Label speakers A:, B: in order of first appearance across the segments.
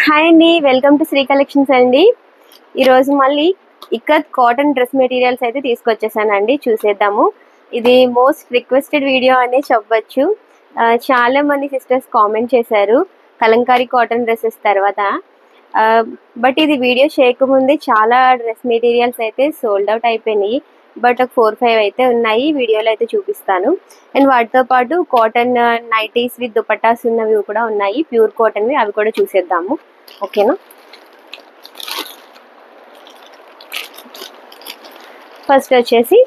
A: Hi అండి, welcome to Shri collections అండి. ఈరోజు మళ్ళీ ఇక్కత్ కాటన్ డ్రెస్ మెటీరియల్స్ అయితే తీసుకొచ్చేసానండి. చూసేద్దాము. ఇది మోస్ట్ రిక్వెస్టెడ్ వీడియో అనే చెప్పచ్చు. చాలా మంది సిస్టర్స్ కామెంట్ చేశారు కలంకారీ కాటన్ డ్రెస్సెస్ తర్వాత. బట్ ఇది వీడియో చేయకముందే చాలా డ్రెస్ మెటీరియల్స్ అయితే సోల్డ్ అవుట్ అయిపోయినాయి. బట్ ఒక 4-5 అయితే ఉన్నాయి, వీడియోలో అయితే చూపిస్తాను. అండ్ వాటితో పాటు కాటన్ నైటీస్ విత్ దుపట్టాస్ ఉన్నవి కూడా ఉన్నాయి, ప్యూర్ కాటన్వి. అవి కూడా చూసేద్దాము, ఓకేనా. ఫస్ట్ వచ్చేసి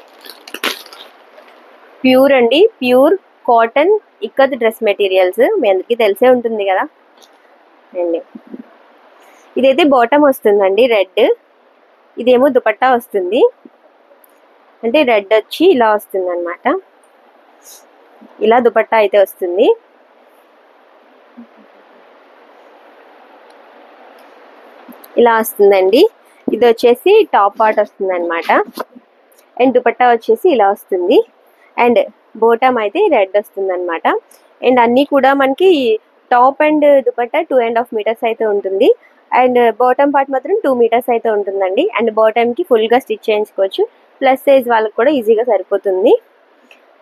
A: ప్యూర్ అండి, pure cotton ikat dress materials. మీ అందరికీ తెలిసే ఉంటుంది కదా అండి. ఇదైతే బాటమ్ వస్తుందండి రెడ్, ఇదేమో దుపట్టా వస్తుంది. అంటే రెడ్ వచ్చి ఇలా వస్తుంది అనమాట. ఇలా దుపట్టా అయితే వస్తుంది. ఇలా వస్తుందండి. ఇది వచ్చేసి టాప్ పార్ట్ వస్తుంది అనమాట. అండ్ దుపట్టా వచ్చేసి ఇలా వస్తుంది. అండ్ బోటమ్ అయితే రెడ్ వస్తుంది అనమాట. అండ్ అన్నీ కూడా మనకి టాప్ అండ్ దుపట్టా 2.5 మీటర్స్ అయితే ఉంటుంది. అండ్ బాటమ్ పార్ట్ మాత్రం 2 మీటర్స్ అయితే ఉంటుందండి. అండ్ బాటమ్కి ఫుల్గా స్టిచ్ చేయించుకోవచ్చు. ప్లస్ సైజ్ వాళ్ళకి కూడా ఈజీగా సరిపోతుంది,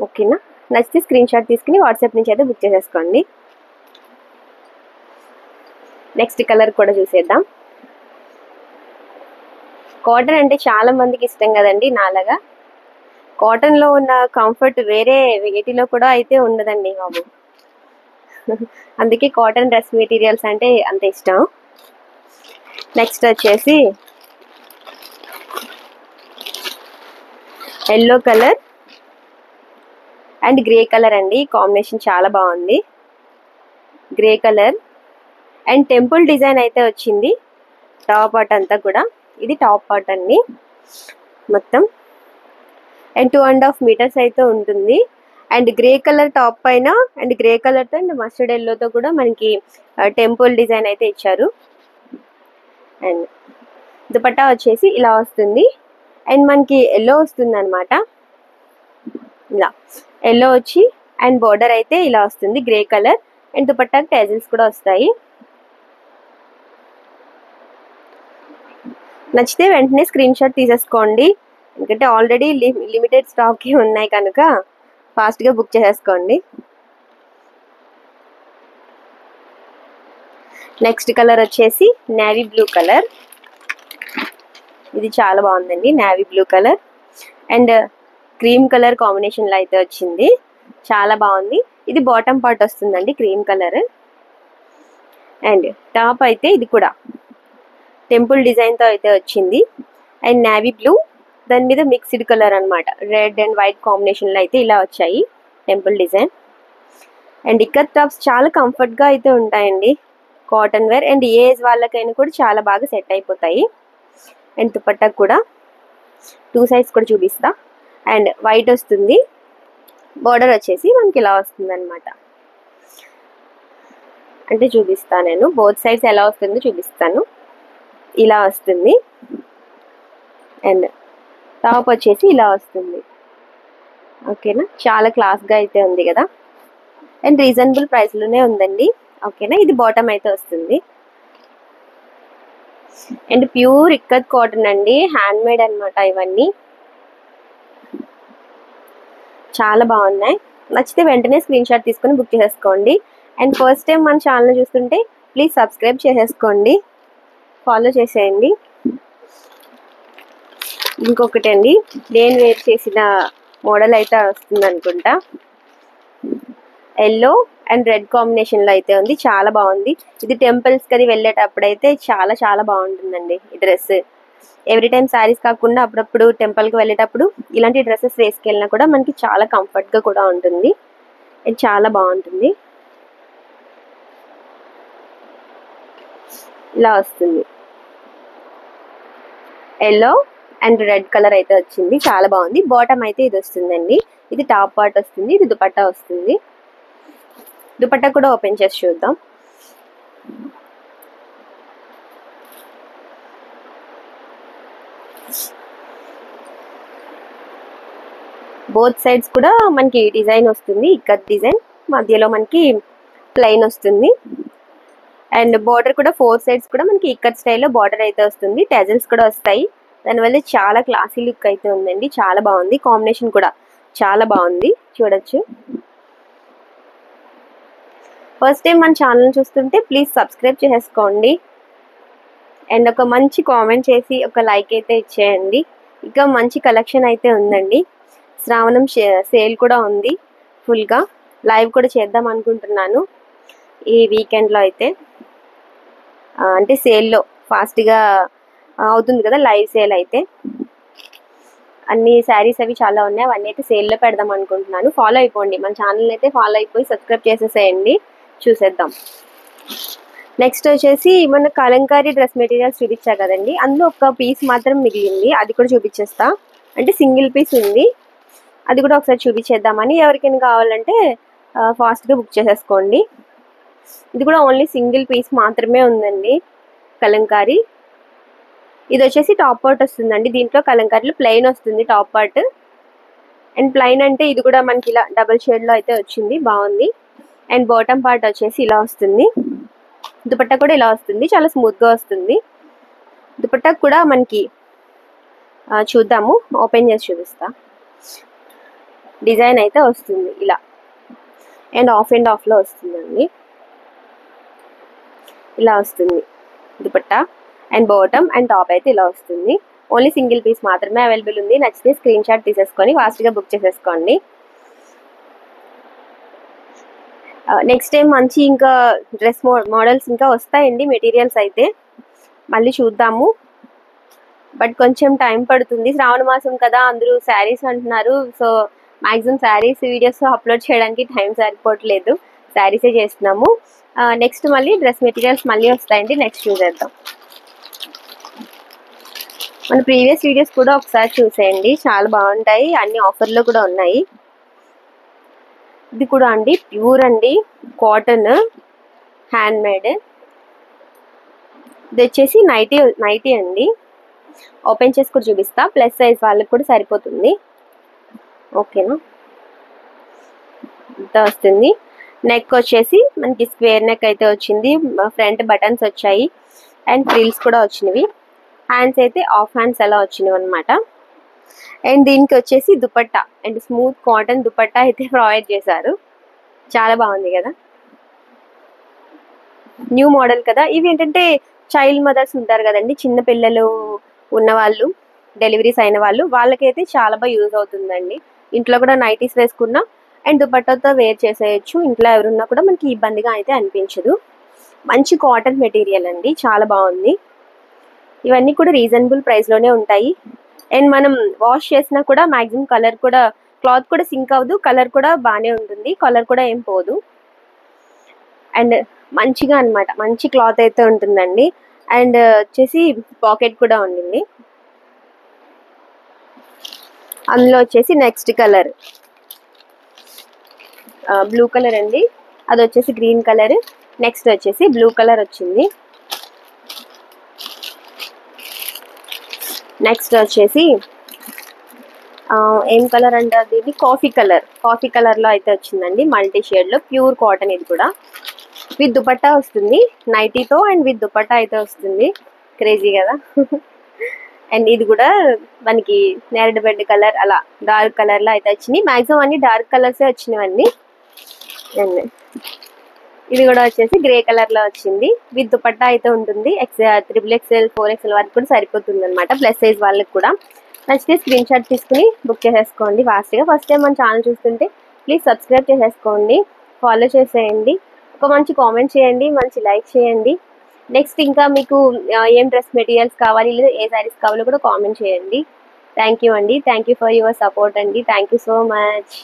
A: ఓకేనా. నచ్చితే స్క్రీన్ షాట్ తీసుకుని వాట్సాప్ నుంచి అయితే బుక్ చేసేసుకోండి. నెక్స్ట్ కలర్ కూడా చూసేద్దాం. కాటన్ అంటే చాలా మందికి ఇష్టం కదండి నాలాగా. కాటన్లో ఉన్న కంఫర్ట్ వేరే వేటిలో కూడా అయితే ఉండదండి బాబు. అందుకే కాటన్ డ్రెస్ మెటీరియల్స్ అంటే అంత ఇష్టం. నెక్స్ట్ వచ్చేసి yellow colour and grey colour అండి. కాంబినేషన్ చాలా బాగుంది. Grey colour and temple design అయితే వచ్చింది టాప్ పార్ట్ అంతా కూడా. ఇది టాప్ పార్ట్ అండి మొత్తం. అండ్ 2.5 మీటర్స్ అయితే ఉంటుంది. అండ్ గ్రే కలర్ టాప్ పైన అండ్ గ్రే కలర్తో అండ్ మస్టర్డ్ ఎల్లోతో కూడా మనకి టెంపుల్ డిజైన్ అయితే ఇచ్చారు. అండ్ దుపట్టా వచ్చేసి ఇలా వస్తుంది. అండ్ మనకి ఎల్లో వస్తుంది అనమాట. ఇలా ఎల్లో వచ్చి అండ్ బోర్డర్ అయితే ఇలా వస్తుంది గ్రే కలర్. అండ్ దుపట్టాకి టేజిల్స్ కూడా వస్తాయి. నచ్చితే వెంటనే స్క్రీన్ షాట్ తీసేసుకోండి, ఎందుకంటే ఆల్రెడీ లిమిటెడ్ స్టాక్ ఉన్నాయి కనుక ఫాస్ట్గా బుక్ చేసేసుకోండి. నెక్స్ట్ కలర్ వచ్చేసి నేవీ బ్లూ కలర్. ఇది చాలా బాగుందండి, navy blue colour and cream colour కాంబినేషన్లో అయితే వచ్చింది. చాలా బాగుంది. ఇది బాటమ్ పార్ట్ వస్తుందండి క్రీమ్ కలర్. అండ్ టాప్ అయితే ఇది కూడా టెంపుల్ డిజైన్తో అయితే వచ్చింది. అండ్ నేవీ బ్లూ, దాని మీద మిక్స్డ్ కలర్ అనమాట, రెడ్ అండ్ వైట్ కాంబినేషన్లో అయితే ఇలా వచ్చాయి temple design. And ikat tops చాలా కంఫర్ట్గా అయితే ఉంటాయండి, కాటన్ వేర్. అండ్ ఏ ఏజ్ వాళ్ళకైనా కూడా చాలా బాగా సెట్ అయిపోతాయి. అండ్ దుపట్టా కూడా 2 సైడ్స్ కూడా చూపిస్తా. అండ్ వైట్ వస్తుంది. బార్డర్ వచ్చేసి మనకి ఇలా వస్తుంది అనమాట. అంటే చూపిస్తాను నేను బోత్ సైడ్స్ ఎలా వస్తుందో చూపిస్తాను. ఇలా వస్తుంది. అండ్ టాప్ వచ్చేసి ఇలా వస్తుంది, ఓకేనా. చాలా క్లాస్గా అయితే ఉంది కదా. అండ్ రీజనబుల్ ప్రైస్లోనే ఉందండి, ఓకేనా. ఇది బాటమ్ అయితే వస్తుంది. అండ్ ప్యూర్ ఇక్కత్ కాటన్ అండి, హ్యాండ్ మేడ్ అనమాట ఇవన్నీ. చాలా బాగున్నాయి. నచ్చితే వెంటనే స్క్రీన్ షాట్ తీసుకొని బుక్ చేసేసుకోండి. అండ్ ఫస్ట్ టైం మన ఛానల్ చూస్తుంటే ప్లీజ్ సబ్స్క్రైబ్ చేసేసుకోండి, ఫాలో చేసేయండి. ఇంకొకటి అండి, నేను వేర్ చేసిన మోడల్ అయితే వస్తుంది అనుకుంటా. ఎల్లో అండ్ రెడ్ కాంబినేషన్లో అయితే ఉంది, చాలా బాగుంది. ఇది టెంపుల్స్కి అది వెళ్ళేటప్పుడు అయితే చాలా చాలా బాగుంటుందండి ఈ డ్రెస్. ఎవ్రీ టైం శారీస్ కాకుండా అప్పుడప్పుడు టెంపుల్కి వెళ్ళేటప్పుడు ఇలాంటి డ్రెస్సెస్ వేసుకెళ్ళినా కూడా మనకి చాలా కంఫర్ట్గా కూడా ఉంటుంది. ఇది చాలా బాగుంటుంది. ఇలా వస్తుంది, ఎల్లో అండ్ రెడ్ కలర్ అయితే వచ్చింది, చాలా బాగుంది. బాటమ్ అయితే ఇది వస్తుందండి. ఇది టాప్ పార్ట్ వస్తుంది. ఇది దుపట్టా వస్తుంది. దుపట్టా కూడా ఓపెన్ చేసి చూద్దాం. బోత్ సైడ్స్ కూడా మనకి డిజైన్ వస్తుంది, ఇక్కత్ డిజైన్. మధ్యలో మనకి ప్లెయిన్ వస్తుంది. అండ్ బార్డర్ కూడా 4 సైడ్స్ కూడా మనకి ఇక్కత్ స్టైల్లో బార్డర్ అయితే వస్తుంది. టెజల్స్ కూడా వస్తాయి. దానివల్ల చాలా క్లాసీ లుక్ అయితే ఉందండి. చాలా బాగుంది. కాంబినేషన్ కూడా చాలా బాగుంది, చూడొచ్చు. ఫస్ట్ టైం మన ఛానల్ చూస్తుంటే ప్లీజ్ సబ్స్క్రైబ్ చేసుకోండి. అండ్ ఒక మంచి కామెంట్ చేసి ఒక లైక్ అయితే ఇచ్చేయండి. ఇంకా మంచి కలెక్షన్ అయితే ఉందండి. శ్రావణం సేల్ కూడా ఉంది. ఫుల్గా లైవ్ కూడా చేద్దాం అనుకుంటున్నాను ఈ వీకెండ్లో అయితే. అంటే సేల్లో ఫాస్ట్గా అవుతుంది కదా లైవ్ సేల్ అయితే. అన్ని శారీస్ అవి చాలా ఉన్నాయి. అవన్నీ అయితే సేల్లో పెడదాం అనుకుంటున్నాను. ఫాలో అయిపోండి మన ఛానల్ అయితే, ఫాలో అయిపోయి సబ్స్క్రైబ్ చేసేసేయండి. చూసేద్దాం. నెక్స్ట్ వచ్చేసి మన కలంకారీ డ్రెస్ మెటీరియల్స్ చూపించా కదండి, అందులో ఒక పీస్ మాత్రం మిగిలింది. అది కూడా చూపించేస్తా. అంటే సింగిల్ పీస్ ఉంది, అది కూడా ఒకసారి చూపించేద్దామని. ఎవరికైనా కావాలంటే ఫాస్ట్గా బుక్ చేసేసుకోండి. ఇది కూడా ఓన్లీ సింగిల్ పీస్ మాత్రమే ఉందండి కలంకారీ. ఇది వచ్చేసి టాప్ పార్ట్ వస్తుందండి. దీంట్లో కలంకారీలో ప్లెయిన్ వస్తుంది టాప్ పార్ట్. అండ్ ప్లెయిన్ అంటే ఇది కూడా మనకి ఇలా డబుల్ షేడ్లో అయితే వచ్చింది, బాగుంది. అండ్ బాటమ్ పార్ట్ వచ్చేసి ఇలా వస్తుంది. దుపట్టా కూడా ఇలా వస్తుంది, చాలా స్మూత్గా వస్తుంది. దుపట్టా కూడా మనకి చూద్దాము, ఓపెన్ చేసి చూపిస్తా. డిజైన్ అయితే వస్తుంది ఇలా, అండ్ ఆఫ్లో వస్తుందండి. ఇలా వస్తుంది dupatta and bottom and top అయితే ఇలా వస్తుంది. ఓన్లీ సింగిల్ పీస్ మాత్రమే అవైలబుల్ ఉంది. నచ్చితే స్క్రీన్ షాట్ తీసేసుకొని ఫాస్ట్గా బుక్ చేసేసుకోండి. నెక్స్ట్ టైం మంచి ఇంకా డ్రెస్ మోడల్స్ ఇంకా వస్తాయండి, మెటీరియల్స్ అయితే మళ్ళీ చూద్దాము. బట్ కొంచెం టైం పడుతుంది, శ్రావణ మాసం కదా, అందరూ శారీస్ అంటున్నారు. So maximum saris videos upload చేయడానికి టైం సరిపోవట్లేదు, శారీసే చేస్తున్నాము. నెక్స్ట్ మళ్ళీ డ్రెస్ మెటీరియల్స్ మళ్ళీ వస్తాయండి, నెక్స్ట్ చూసేద్దాం. మన ప్రీవియస్ వీడియోస్ కూడా ఒకసారి చూసేయండి, చాలా బాగుంటాయి. అన్ని ఆఫర్లో కూడా ఉన్నాయి. ఇది కూడా అండి ప్యూర్ అండి, కాటన్, హ్యాండ్ మేడ్. ఇది వచ్చేసి నైటీ అండి. ఓపెన్ చేసి కూడా చూపిస్తా, ప్లస్ సైజ్ వాళ్ళకి కూడా సరిపోతుంది. ఓకేనా, ఇంత వస్తుంది. నెక్ వచ్చేసి మనకి స్క్వేర్ నెక్ అయితే వచ్చింది. ఫ్రంట్ బటన్స్ వచ్చాయి అండ్ ఫ్రిల్స్ కూడా వచ్చినవి. హ్యాండ్స్ అయితే ఆఫ్ హ్యాండ్స్ అలా వచ్చినవి అనమాట. అండ్ దీనికి వచ్చేసి dupatta and smooth cotton dupatta అయితే ప్రొవైడ్ చేశారు. చాలా బాగుంది కదా, న్యూ మోడల్ కదా. ఇవి ఏంటంటే చైల్డ్ మదర్స్ ఉంటారు కదండి, చిన్న పిల్లలు ఉన్నవాళ్ళు, డెలివరీస్ అయిన వాళ్ళు, వాళ్ళకైతే చాలా బాగా యూజ్ అవుతుందండి. ఇంట్లో కూడా నైటీస్ వేసుకున్నా అండ్ దుపట్టాతో వేర్ చేసేయచ్చు. ఇంట్లో ఎవరున్నా కూడా మనకి ఇబ్బందిగా అయితే అనిపించదు. మంచి కాటన్ మెటీరియల్ అండి, చాలా బాగుంది. ఇవన్నీ కూడా రీజనబుల్ ప్రైస్లోనే ఉంటాయి. అండ్ మనం వాష్ చేసినా కూడా మ్యాక్సిమం కలర్ కూడా, క్లాత్ కూడా సింక్ అవ్వదు, కలర్ కూడా బాగానే ఉంటుంది, కలర్ కూడా ఏం పోదు. అండ్ మంచిగా అనమాట, మంచి క్లాత్ అయితే ఉంటుందండి. అండ్ వచ్చేసి పాకెట్ కూడా ఉండింది. అందులో వచ్చేసి నెక్స్ట్ కలర్ బ్లూ కలర్ అండి, అది వచ్చేసి గ్రీన్ కలర్. నెక్స్ట్ వచ్చేసి బ్లూ కలర్ వచ్చింది. నెక్స్ట్ వచ్చేసి ఏం కలర్ అంటే అది కాఫీ కలర్లో అయితే వచ్చిందండి, మల్టీ షేడ్లో, ప్యూర్ కాటన్. ఇది కూడా విత్ దుపట్టా వస్తుంది, నైటీతో అండ్ విత్ దుపట్టా అయితే వస్తుంది. క్రేజీ కదా. అండ్ ఇది కూడా మనకి నేరేడు బెడ్ కలర్, అలా డార్క్ కలర్లో అయితే వచ్చినాయి. మ్యాక్సిమం అన్ని డార్క్ కలర్సే వచ్చినవన్నీ. అండ్ ఇది కూడా వచ్చేసి గ్రే కలర్లో వచ్చింది, విత్ దుపట్టా అయితే ఉంటుంది. XXL 4XL వరకు కూడా సరిపోతుంది అనమాట, ప్లస్ సైజ్ వాళ్ళకి కూడా. నచ్చితే స్క్రీన్ షాట్ తీసుకుని బుక్ చేసేసుకోండి ఫాస్ట్గా. ఫస్ట్ టైం మన ఛానల్ చూస్తుంటే ప్లీజ్ సబ్స్క్రైబ్ చేసేసుకోండి, ఫాలో చేసేయండి, ఒక మంచి కామెంట్ చేయండి, మంచి లైక్ చేయండి. నెక్స్ట్ ఇంకా మీకు ఏం డ్రెస్ మెటీరియల్స్ కావాలి, లేదా ఏ శారీస్ కావాలో కూడా కామెంట్ చేయండి. థ్యాంక్ యూ అండి, thank you for your support అండి, థ్యాంక్ యూ సో మచ్.